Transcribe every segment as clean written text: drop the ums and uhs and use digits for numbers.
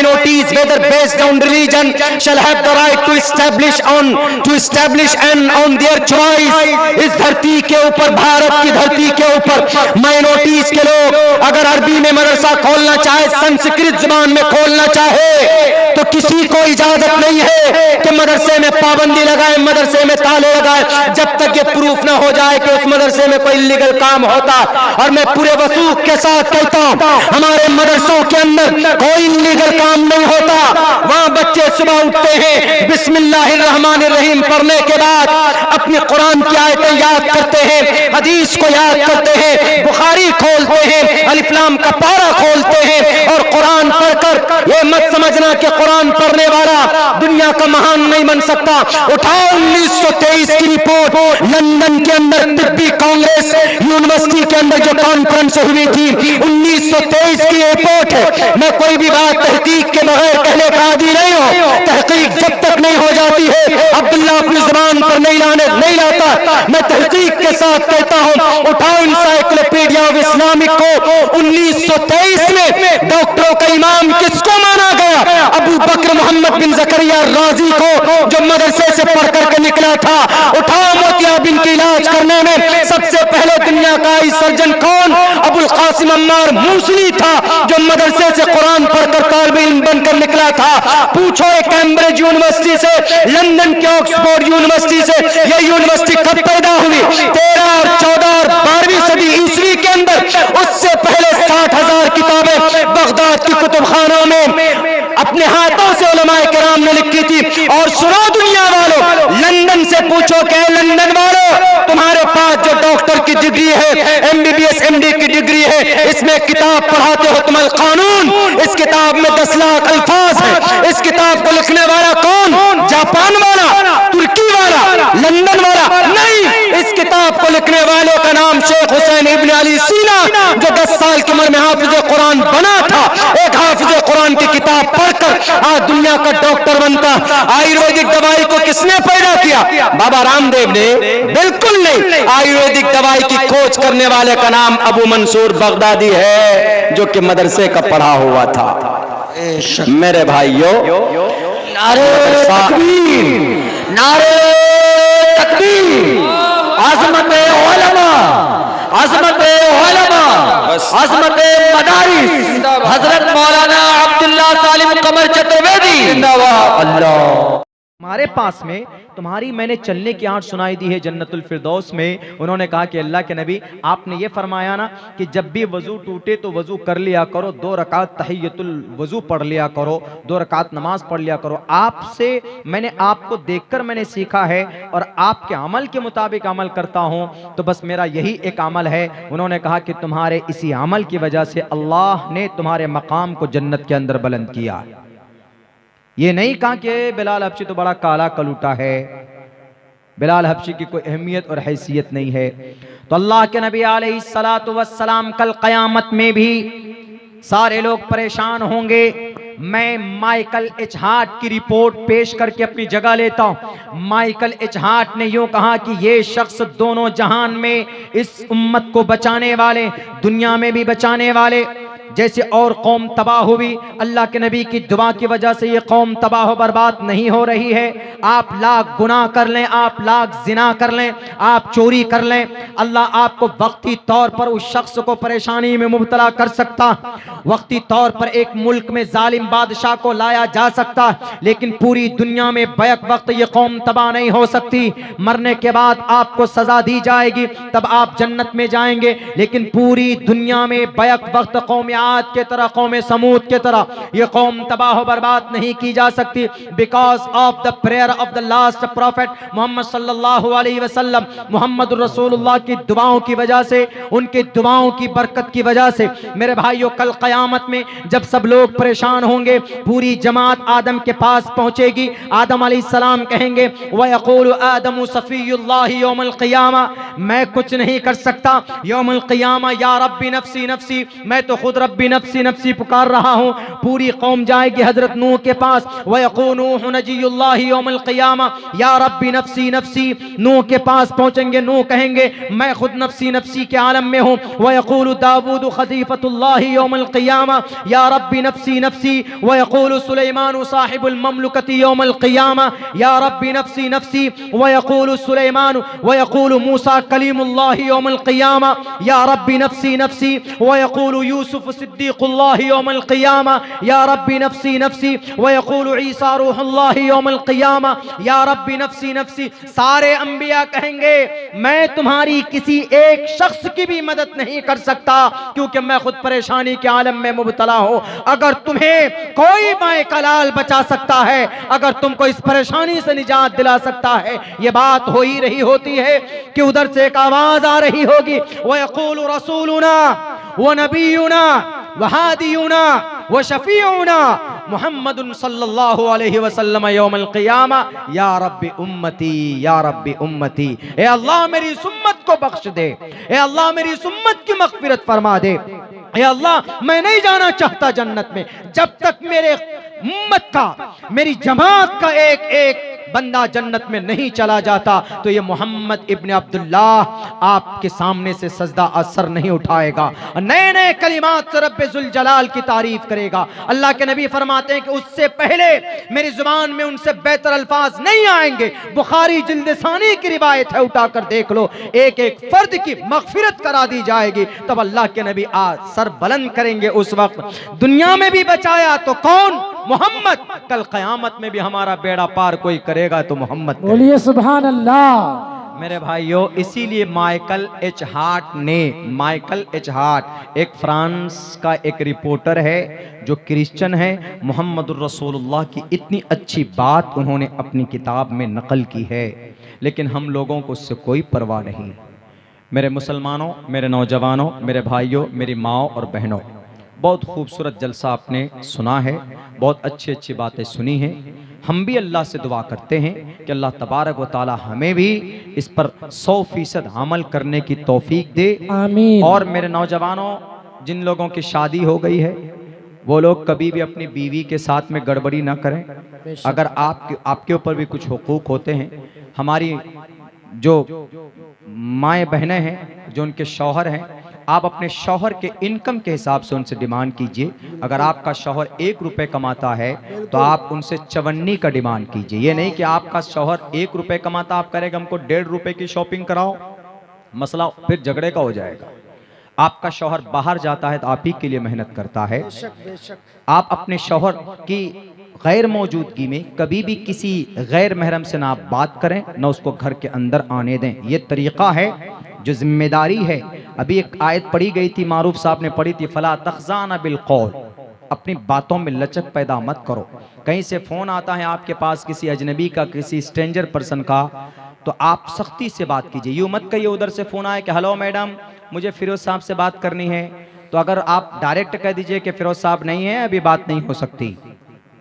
minorities, whether based on religion, shall have the right to establish and on their choice. इस धरती के ऊपर, भारत की धरती के ऊपर माइनॉरिटीज के लोग अगर अरबी में मदरसा खोलना चाहे, संस्कृत जुबान में खोलना चाहे, तो किसी को इजाजत नहीं है कि मदरसे में पाबंदी लगाए, मदरसे में ताले लगाए, जब तक ये प्रूफ ना हो जाए कि उस मदरसे में कोई इल्लीगल काम होता। और मैं पूरे वसूख के साथ कहता हूं, हमारे मदरसों के अंदर कोई इल्लीगल काम नहीं होता। वहां बच्चे सुबह उठते हैं, बिस्मिल्लाहिर्रहमानिर्रहीम पढ़ने के बाद अपनी कुरान की आयतें याद करते हैं, हदीस को याद करते हैं, बुखारी खोलते हैं, अलिफ लाम का पारा खोलते हैं और कुरान पढ़कर ये मत समझना कि कुरान पढ़ने वाला दुनिया का महान नहीं बन सकता। उठाओ 1923 की रिपोर्ट, लंदन के अंदर तिब्बी कांग्रेस यूनिवर्सिटी के अंदर जो कॉन्फ्रेंस हुई थी, 1923 की रिपोर्ट है। मैं कोई भी बात तहकीक के बगैर कहने का आदी नहीं हूं। तहकीक जब तक नहीं हो जाती है, अब्दुल्ला अपनी जुबान पर नहीं लाता। मैं तहकीक के साथ कहता हूं, उठाओ इंसाइक्लोपीडिया ऑफ इस्लामिक को। 1923 में डॉक्टरों का इमाम किसको माना गया? अबू बकर मोहम्मद बिन जकरिया राजी को, जो मदरसे से पढ़ करके निकला था। उठाओ मोतियाबिंद की इलाज करने में सबसे पहले दुनिया का आई सर्जन कौन? अबुल कासिम अम्मार मूसली था, जो मदरसे से कुरान पढ़कर तालिब इल्म बनकर निकला था। पूछो कैम्ब्रिज यूनिवर्सिटी से, लंदन के ऑक्सफोर्ड यूनिवर्सिटी से, यह यूनिवर्सिटी कब पैदा हुई? 13 और 14 और 12वीं सदी ईस्वी के अंदर। उससे पहले 60,000 किताबें बगदाद की कुतुबखानों में अपने हाथों से उलमाए किराम ने लिखी थी। और सुनो दुनिया वालों, लंदन से पूछो कि लंदन वालों, तुम्हारे पास जो डॉक्टर की डिग्री है, MBBS MD की डिग्री है, इसमें किताब पढ़ाते हो तुम अल कानून। इस किताब में 10 लाख अल्फाज है। इस किताब को लिखने वाला कौन? जापान वाला, तुर्की वाला, लंदन वाला नहीं। इस किताब को लिखने वाले का नाम शेख हुसैन इब्न अली सीना, जो 10 साल की उम्र में हाफिज कुरान बना था। एक हाफिज कुरान की किताब पढ़कर आज दुनिया का डॉक्टर बनता। आयुर्वेदिक दवाई को किसने पैदा किया? बाबा रामदेव ने? बिल्कुल नहीं। आयुर्वेदिक दवाई की खोज करने वाले का नाम अबू मंसूर बगदादी है, जो कि मदरसे का पढ़ा हुआ था। मेरे भाइयों, नारे तकबीर, नारे तकबीर, अज़मत उलमा, अज़मत उलमा, अज़मत मदारिस, हजरत मौलाना अब्दुल्ला सालिम कमर चतुर्वेदी अल्लाह। हमारे पास में तुम्हारी मैंने चलने की आंट सुनाई दी है जन्नतुल फिरदौस में। उन्होंने कहा कि अल्लाह के नबी, आपने ये फरमाया ना कि जब भी वजू टूटे तो वजू कर लिया करो, 2 रकात तहियतुल वजू पढ़ लिया करो, 2 रकात नमाज पढ़ लिया करो। आपसे मैंने आपको देखकर मैंने सीखा है और आपके अमल के मुताबिक अमल करता हूं, तो बस मेरा यही एक अमल है। उन्होंने कहा कि तुम्हारे इसी अमल की वजह से अल्लाह ने तुम्हारे मकाम को जन्नत के अंदर बुलंद किया। ये नहीं कहा कि बिलाल हबशी तो बड़ा काला कलूटा है, बिलाल हबशी की कोई अहमियत और हैसियत नहीं है। तो अल्लाह के नबी अलैहिस्सलातु वस्सलाम कल क़यामत में भी सारे लोग परेशान होंगे। मैं माइकल एच हार्ट की रिपोर्ट पेश करके अपनी जगह लेता हूं। माइकल एच हार्ट ने यूं कहा कि ये शख्स दोनों जहान में इस उम्मत को बचाने वाले, दुनिया में भी बचाने वाले। जैसे और कौम तबाह हुई, अल्लाह के नबी की दुआ की वजह से ये कौम तबाह व बर्बाद नहीं हो रही है। आप लाख गुनाह कर लें, आप लाख जिना कर लें, आप चोरी कर लें, अल्लाह आपको वक्ती तौर पर उस शख्स को परेशानी में मुब्तला कर सकता। वक्ती तौर पर एक मुल्क में जालिम बादशाह को लाया जा सकता, लेकिन पूरी दुनिया में बैक वक्त ये कौम तबाह नहीं हो सकती। मरने के बाद आपको सजा दी जाएगी, तब आप जन्नत में जाएंगे, लेकिन पूरी दुनिया में बैक वक्त कौम आद के तरह, कौम समूद के तरह ये कौम तबाह बर्बाद नहीं की जा सकती। Because of the prayer of the last prophet Mohammad सल्लल्लाहु अलैहि वसल्लम, मोहम्मद रसूलुल्लाह की दुआओं की वजह से, उनकी दुआओं की बरकत की वजह से। मेरे भाइयों, कल क़यामत में जब सब लोग परेशान होंगे, पूरी जमात आदम के पास पहुंचेगी। आदम अलैहिस्सलाम कहेंगे व यक़ूलु आदमु सफ़ीयुल्लाहि यौमल क़ियामा, मैं कुछ नहीं कर सकता यौमल क़ियामा, या रब्बी नफ्सी नफ्सी, मैं तो खुद रब्बी नफ्सी नफ्सी पुकार रहा हूँ। पूरी कौम जाएगी हजरत नूह के पास, वयक़ूलू नजीयुल्लाहि यौमल क़ियामा या रब्बी नफ्सी नफ्सी। नूह के पास पहुंचेंगे, नूह कहेंगे मैं खुद नफ्सी नफ्सी के आलम में हूँ। वयक़ूलु दाऊद खलीफतुल्लाहि यौमल क़ियामा या रब्बी नफ्सी नफ्सी। वयक़ूलु सुलैमान साहिबुल ममलकती यौमल क़ियामा या रब्बी नफ्सी नफ्सी। वयक़ूलु सुलैमान वयक़ूलु मूसा कलीमुल्लाहि यौमल क़ियामा या रब्बी नफ्सी नफ्सी। वयक़ूलु यूसुफ सिद्दीक़ुल्लाहि यौमल क़ियामा या रब्बी नफ्सी नफ्सी। वयक़ूलु ईसा रूहुल्लाहि यौमल क़ियामा या रब्बी नफ्सी नफ्सी। सारे अंबिया कहेंगे मैं तुम्हारी किसी एक शख्स की भी मदद नहीं कर सकता, क्योंकि मैं खुद परेशानी के आलम में मुब्तला हूं। अगर तुम्हें कोई माए का लाल बचा सकता है, अगर तुमको इस परेशानी से निजात दिला सकता है, ये बात हो ही रही होती है कि उधर से एक आवाज आ रही होगी, वयक़ूलु रसूलुना व नबीयुना व हादियुना व शफीउना मुहम्मदुन सल्लल्लाहु अलैहि वसल्लम यौमल क़ियामा या रब्बी उम्मती या रब्बी उम्मती। ए अल्लाह मेरी इस उम्मत को बख्श दे, ए अल्लाह मेरी इस उम्मत की मग़फ़िरत फरमा दे। ए अल्लाह मैं नहीं जाना चाहता जन्नत में जब तक मेरे उम्मत का, मेरी जमात का एक एक बंदा जन्नत में नहीं चला जाता। तो ये मोहम्मद इब्न अब्दुल्लाह आपके सामने से सजदा असर नहीं उठाएगा, नए नए कलिमात से रब्बे जुल जलाल की तारीफ करेगा। अल्लाह के नबी फरमाते हैं कि उससे पहले मेरी जुबान में उनसे बेहतर अल्फाज नहीं आएंगे। बुखारी जिल्द सानी की रिवायत है, उठाकर देख लो। एक एक फर्द की मग़फ़िरत करा दी जाएगी, तब अल्लाह के नबी आज सर बुलंद करेंगे। उस वक्त दुनिया में भी बचाया तो कौन? मोहम्मद। कल क़यामत में भी हमारा बेड़ा पार कोई करेगा तो मोहम्मद। बोलिए सुभान अल्लाह। मेरे भाइयों, इसीलिए माइकल एच हार्ट एक फ्रांस का एक रिपोर्टर है जो क्रिश्चियन है। मोहम्मदुर रसूलुल्लाह की इतनी अच्छी बात उन्होंने अपनी किताब में नकल की है, लेकिन हम लोगों को उससे कोई परवाह नहीं। मेरे मुसलमानों, मेरे नौजवानों, मेरे भाइयों, मेरी माओ और बहनों, बहुत खूबसूरत जलसा आपने सुना है, बहुत अच्छी अच्छी बातें सुनी हैं। हम भी अल्लाह से दुआ करते हैं कि अल्लाह तबारक व ताला हमें भी इस पर 100% अमल करने की तौफीक दे, आमीन। और मेरे नौजवानों, जिन लोगों की शादी हो गई है वो लोग कभी भी अपनी बीवी के साथ में गड़बड़ी ना करें। अगर आपके ऊपर भी कुछ हुकूक होते हैं, हमारी जो माएँ बहनें हैं, जो उनके शौहर हैं, आप अपने शौहर के इनकम के हिसाब से उनसे डिमांड कीजिए। अगर आपका शौहर 1 रुपए कमाता है तो आप उनसे 54 का डिमांड कीजिए। ये नहीं कि आपका शौहर 1 रुपए कमाता, आप करेंगे हमको 1.5 रुपए की शॉपिंग कराओ, मसला फिर झगड़े का हो जाएगा। आपका शौहर बाहर जाता है तो आप ही के लिए मेहनत करता है। आप अपने शौहर की गैर मौजूदगी में कभी भी किसी गैर महरम से ना बात करें, ना उसको घर के अंदर आने दें। ये तरीक़ा है जो जिम्मेदारी है। अभी एक आयत पढ़ी गई थी, मारूफ साहब ने पढ़ी थी, फला तख़ज़ाना बिल क़ौल, अपनी बातों में लचक पैदा मत करो। कहीं से फ़ोन आता है आपके पास किसी अजनबी का, किसी स्ट्रेंजर पर्सन का, तो आप सख्ती से बात कीजिए। यूँ मत कहिए उधर से फ़ोन आए कि हेलो मैडम, मुझे फिरोज़ साहब से बात करनी है, तो अगर आप डायरेक्ट कह दीजिए कि फिरोज़ साहब नहीं है, अभी बात नहीं हो सकती,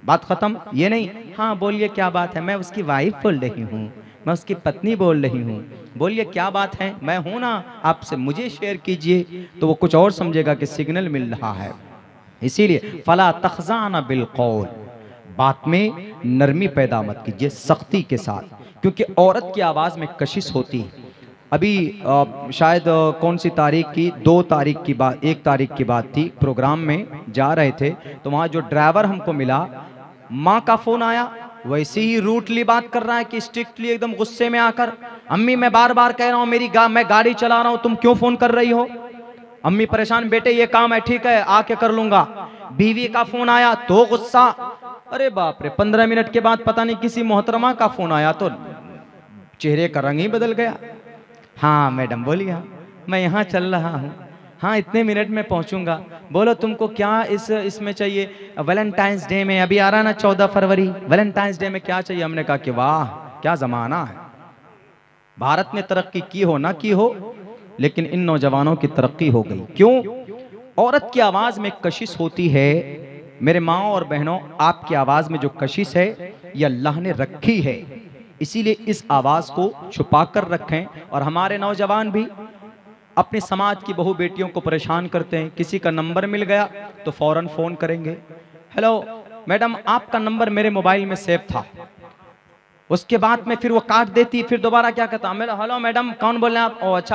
बात ख़त्म। ये नहीं, हाँ बोलिए क्या बात है, मैं उसकी वाइफ बोल रही हूँ, मैं उसकी पत्नी बोल रही हूँ, बोलिए क्या बात है, मैं हूँ ना आपसे, मुझे शेयर कीजिए, तो वो कुछ और समझेगा कि सिग्नल मिल रहा है। इसीलिए फला तख़ज़ाना बिल क़ौल, बात में नरमी पैदा मत कीजिए, सख्ती के साथ, क्योंकि औरत की आवाज़ में कशिश होती है। अभी शायद कौन सी तारीख की, 2 तारीख की बात, 1 तारीख की बात थी, प्रोग्राम में जा रहे थे तो वहाँ जो ड्राइवर हमको मिला, माँ का फ़ोन आया, वैसे ही रूटली बात कर रहा है कि स्ट्रिक्टली एकदम गुस्से में आकर, अम्मी मैं बार बार कह रहा हूँ मैं गाड़ी चला रहा हूँ, तुम क्यों फ़ोन कर रही हो? अम्मी परेशान, बेटे ये काम है, ठीक है आके कर लूँगा। बीवी का फ़ोन आया तो गुस्सा, अरे बाप रे, 15 मिनट के बाद पता नहीं किसी मोहतरमा का फ़ोन आया तो चेहरे का रंग ही बदल गया। हाँ मैडम बोलिए, मैं यहाँ चल रहा हूँ, हाँ इतने मिनट में पहुँचूँगा, बोलो तुमको क्या इसमें चाहिए? वैलेंटाइंस डे में अभी आ रहा ना 14 फरवरी, वैलेंटाइंस डे में क्या चाहिए? हमने कहा कि वाह क्या ज़माना है। भारत ने तरक्की की हो ना की हो, लेकिन इन नौजवानों की तरक्की हो गई। क्यों? औरत की आवाज़ में कशिश होती है। मेरे माँ और बहनों, आपकी आवाज़ में जो कशिश है ये अल्लाह ने रखी है, इसीलिए इस आवाज़ को छुपा कर रखें। और हमारे नौजवान भी अपने समाज की बहू बेटियों को परेशान करते हैं। किसी का नंबर मिल गया तो फौरन फोन करेंगे, हेलो मैडम आपका नंबर मेरे मोबाइल में सेव था। उसके बाद में फिर वो काट देती, फिर दोबारा क्या कहता, हेलो मैडम कौन बोल रहे हैं आप? ओ अच्छा